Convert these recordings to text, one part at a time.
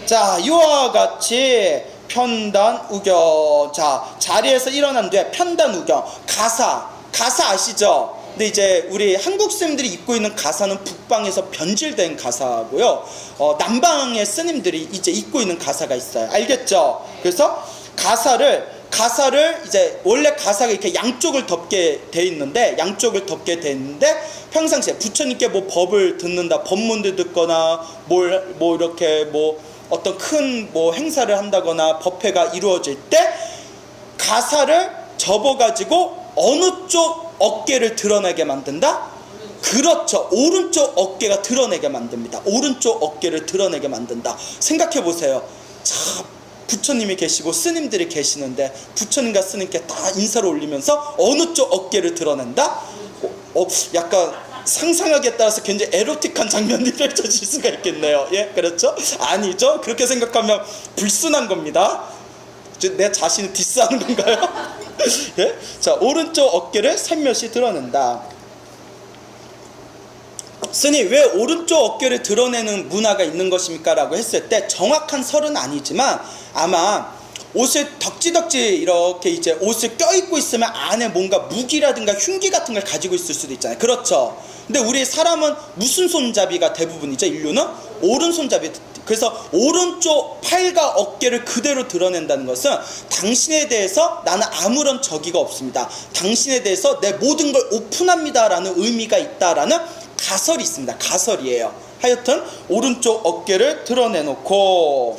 자, 이와 같이 편단, 우경. 자, 자리에서 일어난 뒤에 편단, 우경. 가사 아시죠? 근데 이제 우리 한국 스님들이 입고 있는 가사는 북방에서 변질된 가사고요. 남방의 스님들이 이제 입고 있는 가사가 있어요. 알겠죠? 그래서 가사를 이제 원래 가사가 이렇게 양쪽을 덮게 돼 있는데 평상시에 부처님께 뭐 법을 듣는다, 법문을 듣거나 뭐 이렇게 뭐 어떤 큰 뭐 행사를 한다거나 법회가 이루어질 때 가사를 접어가지고 어느 쪽 어깨를 드러내게 만든다? 그렇죠. 오른쪽 어깨가 드러내게 만듭니다. 오른쪽 어깨를 드러내게 만든다. 생각해 보세요. 참, 부처님이 계시고 스님들이 계시는데 부처님과 스님께 다 인사를 올리면서 어느 쪽 어깨를 드러낸다? 약간 상상하기에 따라서 굉장히 에로틱한 장면이 펼쳐질 수가 있겠네요. 예, 그렇죠? 아니죠. 그렇게 생각하면 불순한 겁니다. 내 자신을 디스하는 건가요? 예? 자, 오른쪽 어깨를 살며시 드러낸다. 스님, 왜 오른쪽 어깨를 드러내는 문화가 있는 것입니까? 라고 했을 때 정확한 설은 아니지만 아마 옷을 덕지덕지 이렇게 이제 옷을 껴입고 있으면 안에 뭔가 무기라든가 흉기 같은 걸 가지고 있을 수도 있잖아요. 그렇죠? 근데 우리 사람은 무슨 손잡이가 대부분이죠? 인류는 오른손잡이. 그래서 오른쪽 팔과 어깨를 그대로 드러낸다는 것은 당신에 대해서 나는 아무런 적의가 없습니다. 당신에 대해서 내 모든 걸 오픈합니다 라는 의미가 있다라는 가설이 있습니다. 가설이에요. 하여튼 오른쪽 어깨를 드러내놓고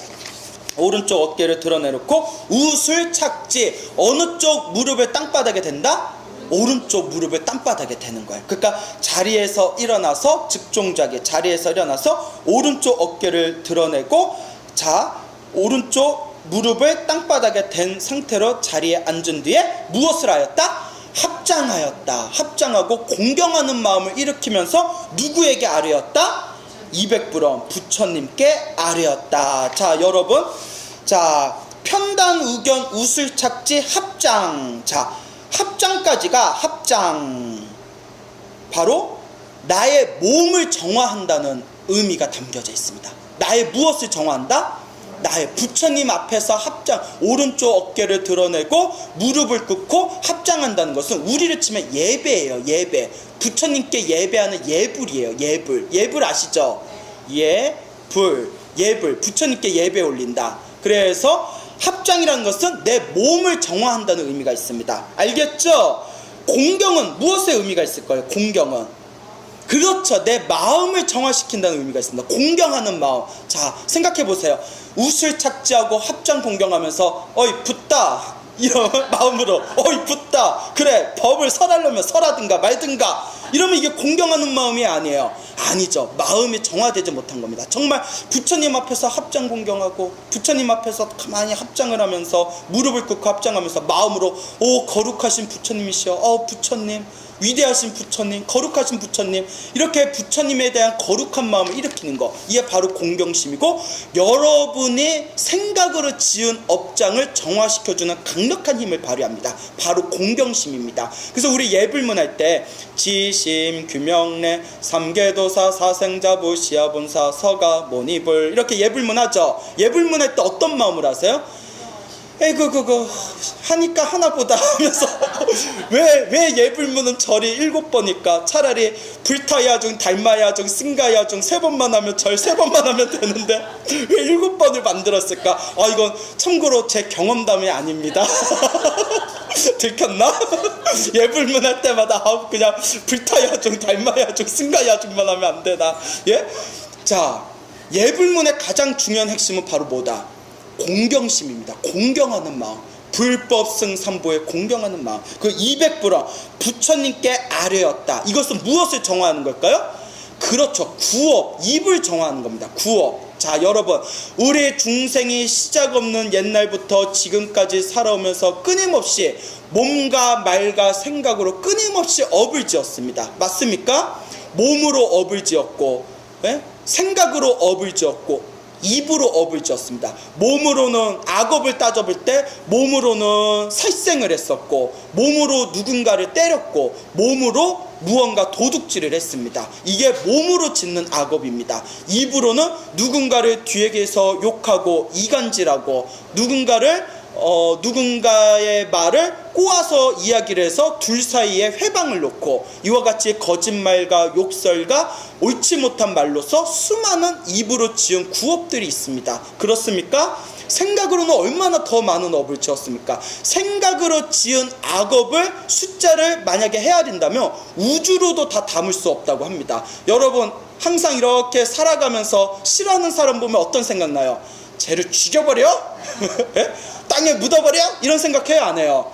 우술 착지. 어느 쪽 무릎을 땅바닥에 댄다? 오른쪽 무릎을 땅바닥에 대는 거예요. 그러니까 자리에서 일어나서 즉종자기, 자리에서 일어나서 오른쪽 어깨를 드러내고, 자, 오른쪽 무릎을 땅바닥에 댄 상태로 자리에 앉은 뒤에 무엇을 하였다? 합장하였다. 합장하고 공경하는 마음을 일으키면서 누구에게 아뢰었다? 200불원 부처님께 아뢰었다. 자, 여러분, 자, 편단, 우견, 우술, 착지, 합장. 자, 합장까지가 합장, 바로 나의 몸을 정화한다는 의미가 담겨져 있습니다. 나의 무엇을 정화한다? 나의 부처님 앞에서 합장, 오른쪽 어깨를 드러내고 무릎을 꿇고 합장한다는 것은 우리를 치면 예배예요. 예배. 부처님께 예배하는 예불이에요. 예불 아시죠? 예불. 부처님께 예배 올린다. 그래서 합장이라는 것은 내 몸을 정화한다는 의미가 있습니다. 알겠죠? 공경은 무엇의 의미가 있을까요? 공경은, 그렇죠, 내 마음을 정화시킨다는 의미가 있습니다. 공경하는 마음. 자, 생각해 보세요. 우술 착지하고 합장 공경하면서 어이 붓다 이런 마음으로 어이 붓다, 그래 법을 설하려면 설하든가 말든가 이러면 이게 공경하는 마음이 아니에요. 아니죠. 마음이 정화되지 못한 겁니다. 정말 부처님 앞에서 합장 공경하고 부처님 앞에서 가만히 합장을 하면서 무릎을 꿇고 합장하면서 마음으로 오 거룩하신 부처님이시여, 부처님, 위대하신 부처님, 거룩하신 부처님, 이렇게 부처님에 대한 거룩한 마음을 일으키는 거, 이게 바로 공경심이고 여러분이 생각으로 지은 업장을 정화시켜주는 강력한 힘을 발휘합니다. 바로 공경심입니다. 그래서 우리 예불문 할 때 지심, 규명례, 삼계도사, 사생자부, 시아본사, 서가, 모니불 이렇게 예불문 하죠. 예불문 할 때 어떤 마음을 하세요? 그거 하니까 하나보다 하면서 왜 예불문은 절이 7번일까? 차라리 불타야중, 달마야중, 승가야중 3번만 하면 절 3번만 하면 되는데 왜 7번을 만들었을까? 이건 참고로 제 경험담이 아닙니다. 들켰나? 예불문 할 때마다 그냥 불타야중, 달마야중, 승가야중만 하면 안 되나? 예? 자, 예불문의 가장 중요한 핵심은 바로 뭐다? 공경심입니다. 공경하는 마음. 불법승삼보에 공경하는 마음. 그 200불원 부처님께 아뢰었다. 이것은 무엇을 정화하는 걸까요? 그렇죠. 구업, 입을 정화하는 겁니다. 구업. 자, 여러분, 우리 중생이 시작 없는 옛날부터 지금까지 살아오면서 끊임없이 몸과 말과 생각으로 끊임없이 업을 지었습니다. 맞습니까? 몸으로 업을 지었고, 생각으로 업을 지었고, 입으로 업을 지었습니다. 몸으로는 악업을 따져볼 때 몸으로는 살생을 했었고, 몸으로 누군가를 때렸고, 몸으로 무언가 도둑질을 했습니다. 이게 몸으로 짓는 악업입니다. 입으로는 누군가를 뒤에서 욕하고 이간질하고, 누군가의 말을 꼬아서 이야기를 해서 둘 사이에 회방을 놓고, 이와 같이 거짓말과 욕설과 옳지 못한 말로서 수많은 입으로 지은 구업들이 있습니다. 그렇습니까? 생각으로는 얼마나 더 많은 업을 지었습니까? 생각으로 지은 악업을 숫자를 만약에 헤아린다면 우주로도 다 담을 수 없다고 합니다. 여러분, 항상 이렇게 살아가면서 싫어하는 사람 보면 어떤 생각 나요? 쟤를 죽여버려? 땅에 묻어버려? 이런 생각 해요, 안 해요?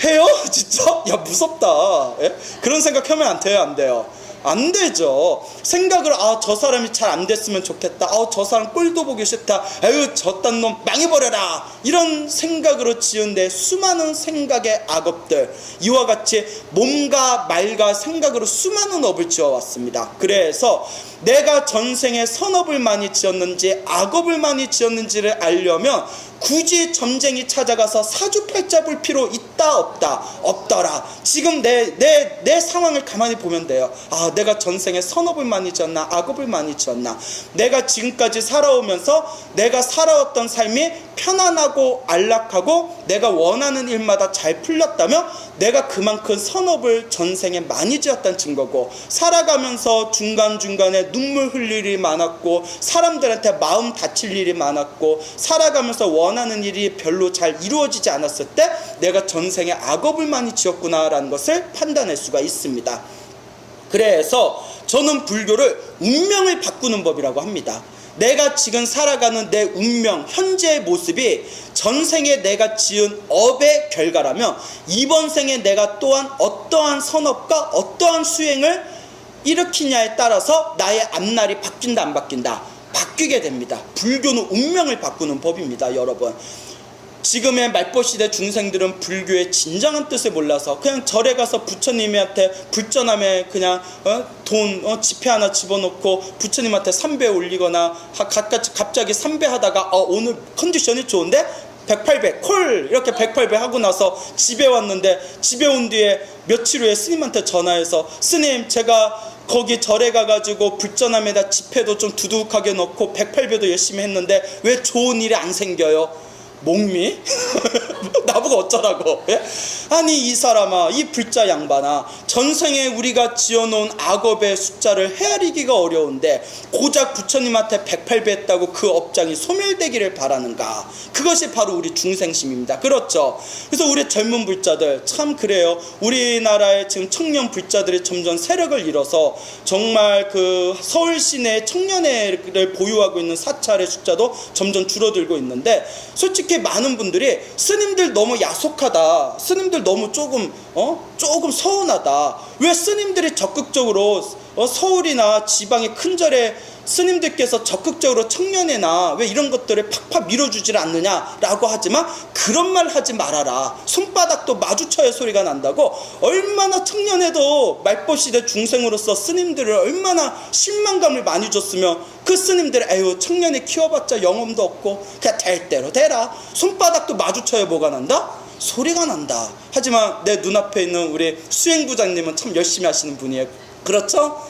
해요? 진짜? 야, 무섭다. 예? 그런 생각 하면 안 돼요, 안 돼요? 안 되죠. 생각을, 저 사람이 잘 안 됐으면 좋겠다. 저 사람 꼴도 보기 싫다. 에휴, 저딴 놈 망해버려라. 이런 생각으로 지은 내 수많은 생각의 악업들, 이와 같이 몸과 말과 생각으로 수많은 업을 지어왔습니다. 그래서 내가 전생에 선업을 많이 지었는지 악업을 많이 지었는지를 알려면 굳이 점쟁이 찾아가서 사주팔자 볼 필요 있다 없다? 없더라. 지금 내 상황을 가만히 보면 돼요. 내가 전생에 선업을 많이 지었나 악업을 많이 지었나. 내가 지금까지 살아오면서 내가 살아왔던 삶이 편안하고 안락하고 내가 원하는 일마다 잘 풀렸다면 내가 그만큼 선업을 전생에 많이 지었다는 증거고, 살아가면서 중간중간에 눈물 흘릴 일이 많았고 사람들한테 마음 다칠 일이 많았고 살아가면서 원하는 일이 별로 잘 이루어지지 않았을 때 내가 전생에 악업을 많이 지었구나라는 것을 판단할 수가 있습니다. 그래서 저는 불교를 운명을 바꾸는 법이라고 합니다. 내가 지금 살아가는 내 운명, 현재의 모습이 전생에 내가 지은 업의 결과라면 이번 생에 내가 또한 어떠한 선업과 어떠한 수행을 일으키냐에 따라서 나의 앞날이 바뀐다 안 바뀐다? 바뀌게 됩니다. 불교는 운명을 바꾸는 법입니다, 여러분. 지금의 말벌시대 중생들은 불교의 진정한 뜻을 몰라서 그냥 절에 가서 부처님한테 불전함에 그냥 지폐 하나 집어넣고 부처님한테 삼배 올리거나 갑자기 삼배하다가 오늘 컨디션이 좋은데 108배 콜 이렇게 108배 하고 나서 집에 왔는데, 집에 온 뒤에 며칠 후에 스님한테 전화해서 스님, 제가 거기 절에 가가지고 불전함에다 지폐도 좀 두둑하게 넣고 108배도 열심히 했는데 왜 좋은 일이 안 생겨요? 목미? 나보고 어쩌라고? 예? 아니 이 사람아, 이 불자 양반아, 전생에 우리가 지어놓은 악업의 숫자를 헤아리기가 어려운데 고작 부처님한테 108배 했다고 그 업장이 소멸되기를 바라는가? 그것이 바로 우리 중생심입니다. 그렇죠? 그래서 우리 젊은 불자들 참 그래요. 우리나라의 지금 청년 불자들이 점점 세력을 잃어서 정말 그 서울 시내 청년회를 보유하고 있는 사찰의 숫자도 점점 줄어들고 있는데, 솔직히 많은 분들이 스님들 너무 야속하다, 스님들 너무 조금 서운하다, 왜 스님들이 적극적으로 서울이나 지방의 큰 절에 스님들께서 적극적으로 청년회나 왜 이런 것들을 팍팍 밀어주질 않느냐라고 하지만, 그런 말 하지 말아라. 손바닥도 마주쳐야 소리가 난다고. 얼마나 청년회도 말벌시대 중생으로서 스님들을 얼마나 실망감을 많이 줬으면 그 스님들 에휴 청년회 키워봤자 영혼도 없고 그냥 될 대로 되라. 손바닥도 마주쳐야 뭐가 난다? 소리가 난다. 하지만 내 눈앞에 있는 우리 수행부장님은 참 열심히 하시는 분이에요. 그렇죠?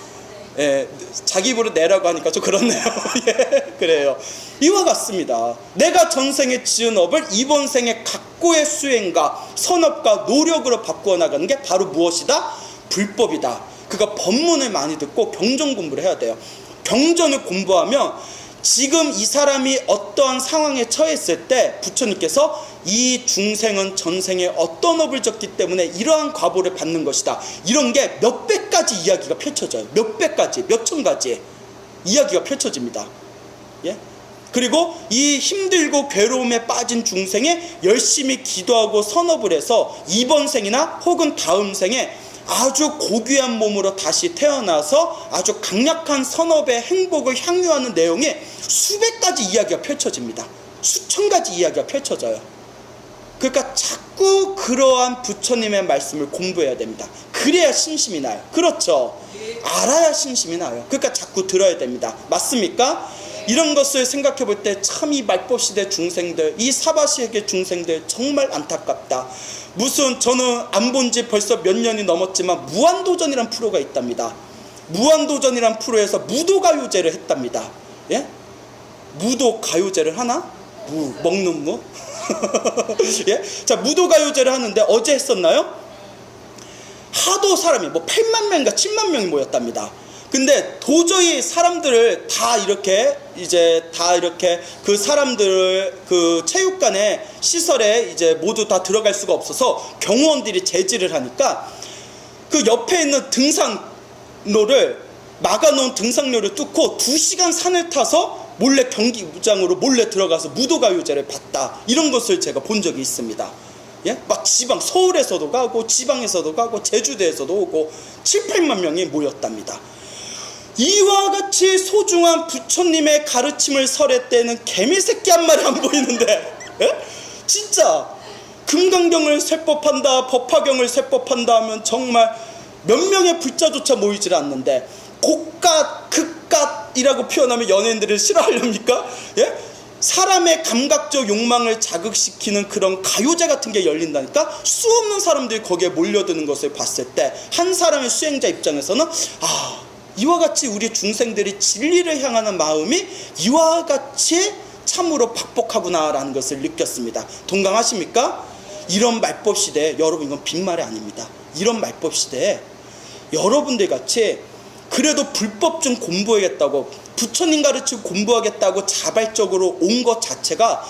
예, 자기 입으로 내라고 하니까 좀 그렇네요. 예, 그래요. 이와 같습니다. 내가 전생에 지은 업을 이번 생에 각고의 수행과 선업과 노력으로 바꾸어 나가는 게 바로 무엇이다? 불법이다. 그거 법문을 많이 듣고 경전 공부를 해야 돼요. 경전을 공부하면 지금 이 사람이 어떠한 상황에 처했을 때 부처님께서 이 중생은 전생에 어떤 업을 졌기 때문에 이러한 과보를 받는 것이다, 이런 게 몇백 가지 이야기가 펼쳐져요. 몇백 가지, 몇천 가지 이야기가 펼쳐집니다. 예? 그리고 이 힘들고 괴로움에 빠진 중생이 열심히 기도하고 선업을 해서 이번 생이나 혹은 다음 생에 아주 고귀한 몸으로 다시 태어나서 아주 강력한 선업의 행복을 향유하는 내용이 수백 가지 이야기가 펼쳐집니다. 수천 가지 이야기가 펼쳐져요. 그러니까 자꾸 그러한 부처님의 말씀을 공부해야 됩니다. 그래야 신심이 나요. 그렇죠? 알아야 신심이 나요. 그러니까 자꾸 들어야 됩니다. 맞습니까? 이런 것을 생각해 볼 때 참 이 말법 시대 중생들, 이 사바세계 중생들 정말 안타깝다. 무슨 저는 안 본 지 벌써 몇 년이 넘었지만 무한도전이란 프로가 있답니다. 무한도전이란 프로에서 무도가요제를 했답니다. 예? 무도가요제를 하나? 먹는 무? 예? 자, 무도가요제를 하는데 어제 했었나요? 하도 사람이 8만 명인가 7만 명이 모였답니다. 근데 도저히 사람들을 다 이렇게 그 사람들을 그 체육관에 시설에 이제 모두 다 들어갈 수가 없어서 경호원들이 제지를 하니까 그 옆에 있는 등산로를 막아놓은 등산로를 뚫고 2시간 산을 타서 몰래 경기장으로 몰래 들어가서 무도가요제를 봤다. 이런 것을 제가 본 적이 있습니다. 예? 막 지방, 서울에서도 가고 지방에서도 가고 제주도에서도 오고 7, 8만 명이 모였답니다. 이와 같이 소중한 부처님의 가르침을 설할 때는 개미새끼 한 마리 안 보이는데, 예? 진짜 금강경을 세법한다, 법화경을 세법한다 하면 정말 몇 명의 불자조차 모이질 않는데, 고갓, 극갓이라고 표현하면 연예인들을 싫어하렵니까? 예? 사람의 감각적 욕망을 자극시키는 그런 가요제 같은 게 열린다니까 수없는 사람들이 거기에 몰려드는 것을 봤을 때 한 사람의 수행자 입장에서는 이와 같이 우리 중생들이 진리를 향하는 마음이 이와 같이 참으로 박복하구나 라는 것을 느꼈습니다. 동감하십니까? 이런 말법 시대에 여러분, 이건 빈말이 아닙니다. 이런 말법 시대에 여러분들 같이 그래도 불법 좀 공부하겠다고, 부처님 가르치고 공부하겠다고 자발적으로 온 것 자체가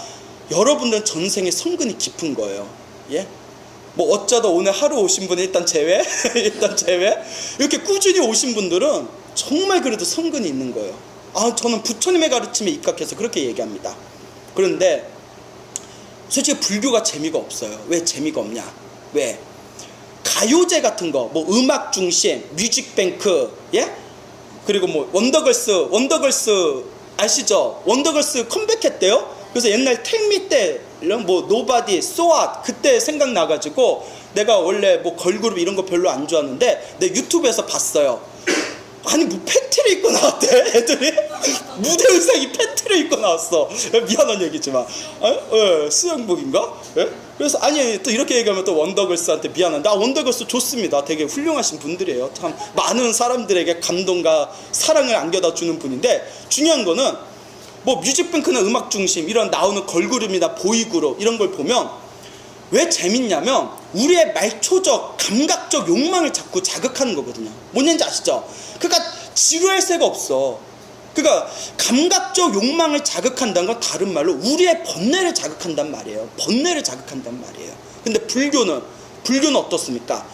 여러분들은 전생의 성근이 깊은 거예요. 예? 어쩌다 오늘 하루 오신 분은 일단 제외 일단 제외, 이렇게 꾸준히 오신 분들은 정말 그래도 성근이 있는 거예요. 저는 부처님의 가르침에 입각해서 그렇게 얘기합니다. 그런데 솔직히 불교가 재미가 없어요. 왜 재미가 없냐? 왜? 가요제 같은 거, 음악 중심, 뮤직뱅크, 예? 그리고 원더걸스 아시죠? 원더걸스 컴백했대요. 그래서 옛날 텔미 때 노바디, 소앗 그때 생각나가지고 내가 원래 걸그룹 이런 거 별로 안 좋아하는데 내 유튜브에서 봤어요. 아니 팬티를 입고 나왔대 애들이. 무대 의상이 팬티를 입고 나왔어. 미안한 얘기지만 수영복인가? 예? 그래서 아니 또 이렇게 얘기하면 또 원더걸스한테 미안한데 원더걸스 좋습니다. 되게 훌륭하신 분들이에요. 참 많은 사람들에게 감동과 사랑을 안겨다 주는 분인데, 중요한 거는 뮤직뱅크나 음악 중심 이런 나오는 걸그룹이나 보이그룹 이런 걸 보면 왜 재밌냐면 우리의 말초적 감각적 욕망을 자꾸 자극하는 거거든요. 뭔 얘기인지 아시죠? 그러니까 지루할 새가 없어. 그러니까 감각적 욕망을 자극한다는 건 다른 말로 우리의 번뇌를 자극한단 말이에요. 번뇌를 자극한단 말이에요. 근데 불교는 어떻습니까?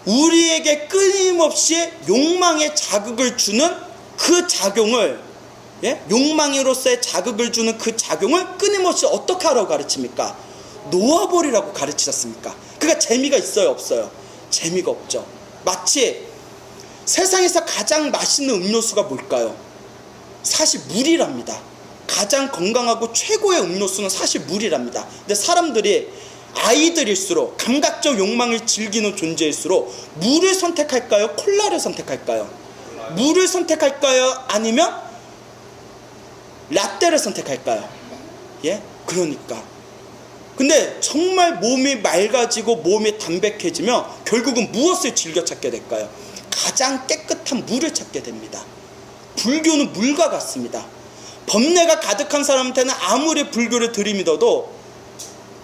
우리에게 끊임없이 욕망에 자극을 주는 그 작용을, 예? 욕망으로서의 자극을 주는 그 작용을 끊임없이 어떻게 하라고 가르칩니까? 놓아버리라고 가르치셨습니까? 그러니까 재미가 있어요, 없어요? 재미가 없죠. 마치 세상에서 가장 맛있는 음료수가 뭘까요? 사실 물이랍니다. 가장 건강하고 최고의 음료수는 사실 물이랍니다. 근데 사람들이 아이들일수록 감각적 욕망을 즐기는 존재일수록 물을 선택할까요? 콜라를 선택할까요? 물을 선택할까요? 아니면 라떼를 선택할까요? 예? 그러니까. 근데 정말 몸이 맑아지고 몸이 담백해지면 결국은 무엇을 즐겨 찾게 될까요? 가장 깨끗한 물을 찾게 됩니다. 불교는 물과 같습니다. 번뇌가 가득한 사람한테는 아무리 불교를 들이밀어도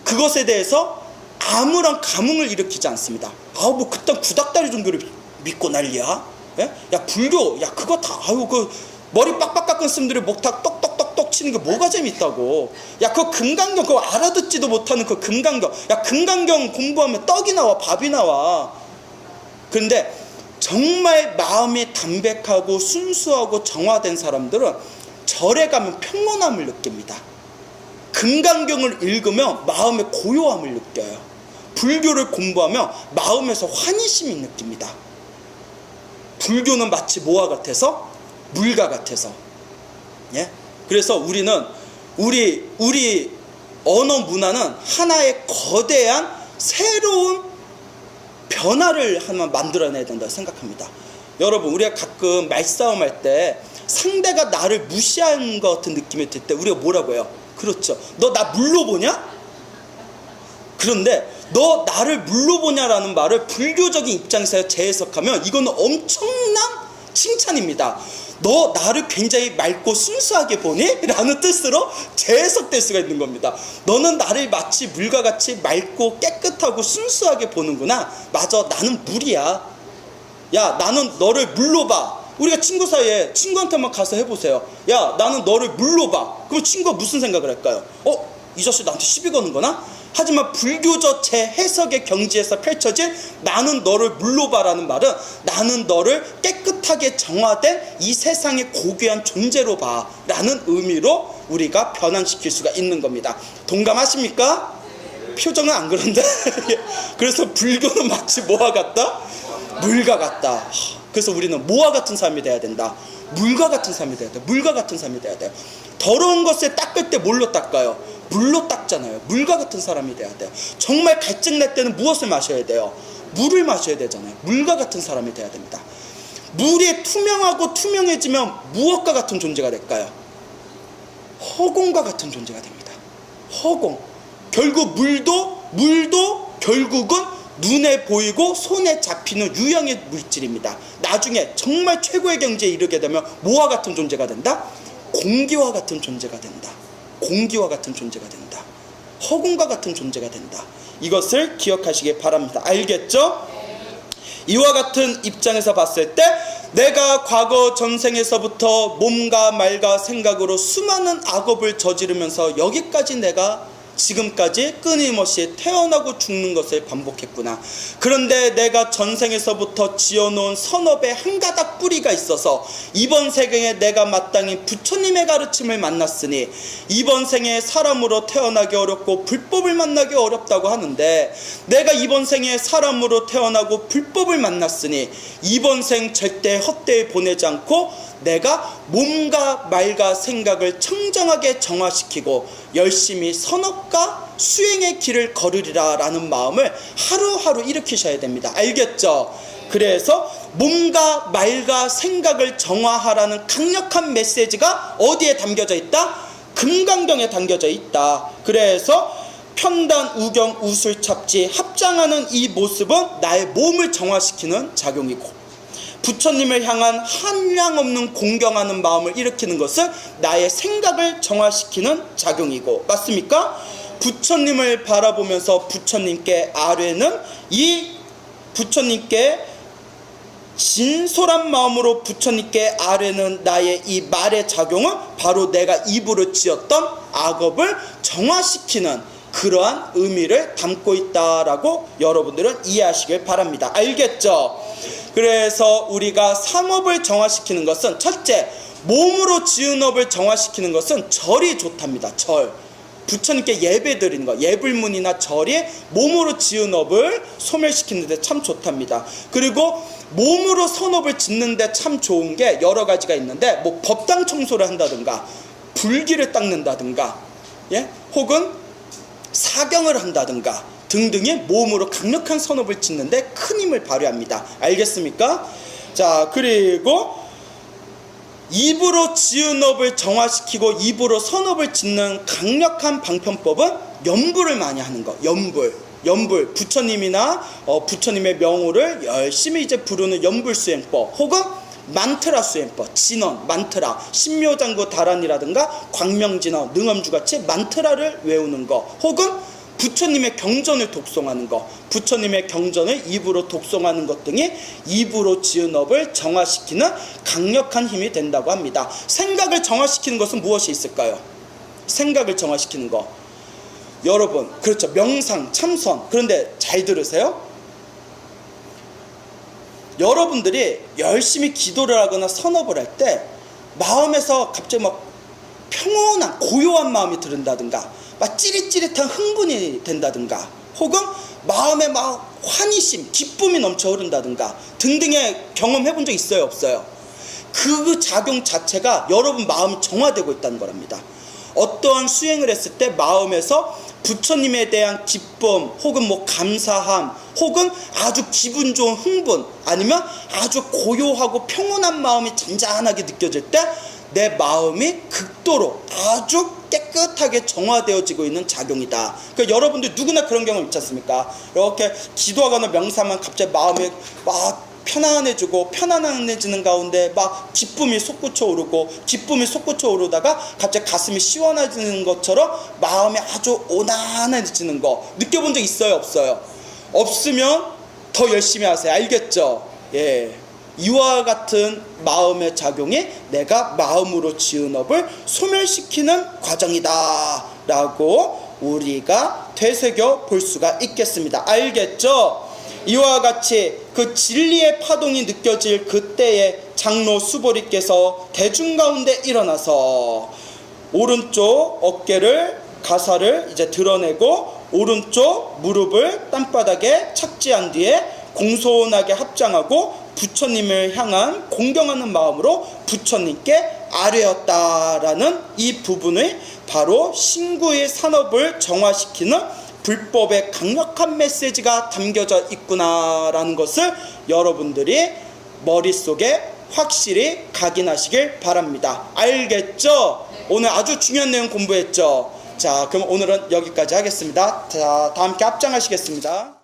그것에 대해서 아무런 감흥을 일으키지 않습니다. 그딴 구닥다리 종교를 믿고 난리야? 예? 야 불교, 야 그거 다 그 머리 빡빡 깎은 스님들이 목탁 떡떡떡떡 치는 게 뭐가 재밌다고. 야 그 금강경 그거 알아듣지도 못하는 그 금강경, 야 금강경 공부하면 떡이 나와 밥이 나와. 그런데 정말 마음이 담백하고 순수하고 정화된 사람들은 절에 가면 평온함을 느낍니다. 금강경을 읽으면 마음의 고요함을 느껴요. 불교를 공부하면 마음에서 환희심이 느낍니다. 불교는 마치 뭐와 같아서? 물과 같아서. 예? 그래서 우리 언어 문화는 하나의 거대한 새로운 변화를 하나 만들어내야 된다고 생각합니다. 여러분, 우리가 가끔 말싸움 할 때 상대가 나를 무시하는 것 같은 느낌이 들 때 우리가 뭐라고 해요? 그렇죠. 너 나 물로 보냐? 그런데 너 나를 물로 보냐라는 말을 불교적인 입장에서 재해석하면 이거는 엄청난 칭찬입니다. 너 나를 굉장히 맑고 순수하게 보니? 라는 뜻으로 재해석될 수가 있는 겁니다. 너는 나를 마치 물과 같이 맑고 깨끗하고 순수하게 보는구나. 맞아, 나는 물이야. 야, 나는 너를 물로 봐. 우리가 친구 사이에 친구한테만 가서 해보세요. 야, 나는 너를 물로 봐. 그럼 친구가 무슨 생각을 할까요? 이 자식 나한테 시비 거는 거나? 하지만 불교적 재해석의 경지에서 펼쳐진 나는 너를 물로 봐라는 말은 나는 너를 깨끗하게 정화된 이 세상의 고귀한 존재로 봐 라는 의미로 우리가 변환시킬 수가 있는 겁니다. 동감하십니까? 표정은 안 그런데 그래서 불교는 마치 뭐와 같다? 물과 같다. 그래서 우리는 뭐와 같은 삶이 돼야 된다? 물과 같은 삶이 돼야 돼. 물과 같은 삶이 돼야 돼요. 더러운 것을 닦을 때 뭘로 닦아요? 물로 닦잖아요. 물과 같은 사람이 돼야 돼요. 정말 갈증 날 때는 무엇을 마셔야 돼요? 물을 마셔야 되잖아요. 물과 같은 사람이 돼야 됩니다. 물이 투명하고 투명해지면 무엇과 같은 존재가 될까요? 허공과 같은 존재가 됩니다. 허공. 결국 물도 결국은 눈에 보이고 손에 잡히는 유형의 물질입니다. 나중에 정말 최고의 경지에 이르게 되면 뭐와 같은 존재가 된다? 공기와 같은 존재가 된다. 공기와 같은 존재가 된다. 허공과 같은 존재가 된다. 이것을 기억하시기 바랍니다. 알겠죠? 이와 같은 입장에서 봤을 때 내가 과거 전생에서부터 몸과 말과 생각으로 수많은 악업을 저지르면서 여기까지 내가 지금까지 끊임없이 태어나고 죽는 것을 반복했구나. 그런데 내가 전생에서부터 지어놓은 선업에 한 가닥 뿌리가 있어서 이번 생에 내가 마땅히 부처님의 가르침을 만났으니 이번 생에 사람으로 태어나기 어렵고 불법을 만나기 어렵다고 하는데 내가 이번 생에 사람으로 태어나고 불법을 만났으니 이번 생 절대 헛되이 보내지 않고 내가 몸과 말과 생각을 청정하게 정화시키고 열심히 선업과 수행의 길을 걸으리라 라는 마음을 하루하루 일으키셔야 됩니다. 알겠죠? 그래서 몸과 말과 생각을 정화하라는 강력한 메시지가 어디에 담겨져 있다? 금강경에 담겨져 있다. 그래서 편단, 우경, 우술, 찹지 합장하는 이 모습은 나의 몸을 정화시키는 작용이고 부처님을 향한 한량없는 공경하는 마음을 일으키는 것은 나의 생각을 정화시키는 작용이고, 맞습니까? 부처님을 바라보면서 부처님께 아뢰는 이 부처님께 진솔한 마음으로 부처님께 아뢰는 나의 이 말의 작용은 바로 내가 입으로 지었던 악업을 정화시키는 그러한 의미를 담고 있다라고 여러분들은 이해하시길 바랍니다. 알겠죠? 그래서 우리가 삼업을 정화시키는 것은 첫째, 몸으로 지은 업을 정화시키는 것은 절이 좋답니다. 절. 부처님께 예배 드리는 것, 예불문이나 절이 몸으로 지은 업을 소멸시키는데 참 좋답니다. 그리고 몸으로 선업을 짓는데 참 좋은 게 여러 가지가 있는데 뭐 법당 청소를 한다든가 불기를 닦는다든가 혹은 사경을 한다든가 등등의 몸으로 강력한 선업을 짓는데 큰 힘을 발휘합니다. 알겠습니까? 자, 그리고 입으로 지은 업을 정화시키고 입으로 선업을 짓는 강력한 방편법은 연불을 많이 하는 것. 연불. 부처님이나 부처님의 명호를 열심히 이제 부르는 연불 수행법, 혹은 만트라 수행법, 진언, 만트라, 신묘장구 다란이라든가 광명진언, 능엄주같이 만트라를 외우는 것, 혹은 부처님의 경전을 독송하는 것, 부처님의 경전을 입으로 독송하는 것 등이 입으로 지은 업을 정화시키는 강력한 힘이 된다고 합니다. 생각을 정화시키는 것은 무엇이 있을까요? 생각을 정화시키는 것, 여러분, 그렇죠, 명상, 참선. 그런데 잘 들으세요. 여러분들이 열심히 기도를 하거나 선업을 할 때 마음에서 갑자기 막 평온한 고요한 마음이 들은다든가 막 찌릿찌릿한 흥분이 된다든가 혹은 마음에 막 환희심, 기쁨이 넘쳐 흐른다든가 등등의 경험해 본 적 있어요, 없어요? 그 작용 자체가 여러분 마음이 정화되고 있다는 거랍니다. 어떠한 수행을 했을 때 마음에서 부처님에 대한 기쁨 혹은 뭐 감사함 혹은 아주 기분 좋은 흥분 아니면 아주 고요하고 평온한 마음이 잔잔하게 느껴질 때 내 마음이 극도로 아주 깨끗하게 정화되어지고 있는 작용이다. 그러니까 여러분들 누구나 그런 경험 있지 않습니까? 이렇게 기도하거나 명상하면 갑자기 마음이 막 편안해지는 가운데 막 기쁨이 솟구쳐 오르다가 갑자기 가슴이 시원해지는 것처럼 마음이 아주 오난해지는 거 느껴본 적 있어요? 없어요? 없으면 더 열심히 하세요. 알겠죠? 예. 이와 같은 마음의 작용이 내가 마음으로 지은 업을 소멸시키는 과정이다 라고 우리가 되새겨 볼 수가 있겠습니다. 알겠죠? 이와 같이 그 진리의 파동이 느껴질 그때에 장로 수보리께서 대중 가운데 일어나서 오른쪽 어깨를 가사를 이제 드러내고 오른쪽 무릎을 땅바닥에 착지한 뒤에 공손하게 합장하고 부처님을 향한 공경하는 마음으로 부처님께 아뢰었다라는 이 부분을 바로 신구의 산업을 정화시키는 불법의 강력한 메시지가 담겨져 있구나라는 것을 여러분들이 머릿속에 확실히 각인하시길 바랍니다. 알겠죠? 오늘 아주 중요한 내용 공부했죠? 자, 그럼 오늘은 여기까지 하겠습니다. 자, 다 함께 합장하시겠습니다.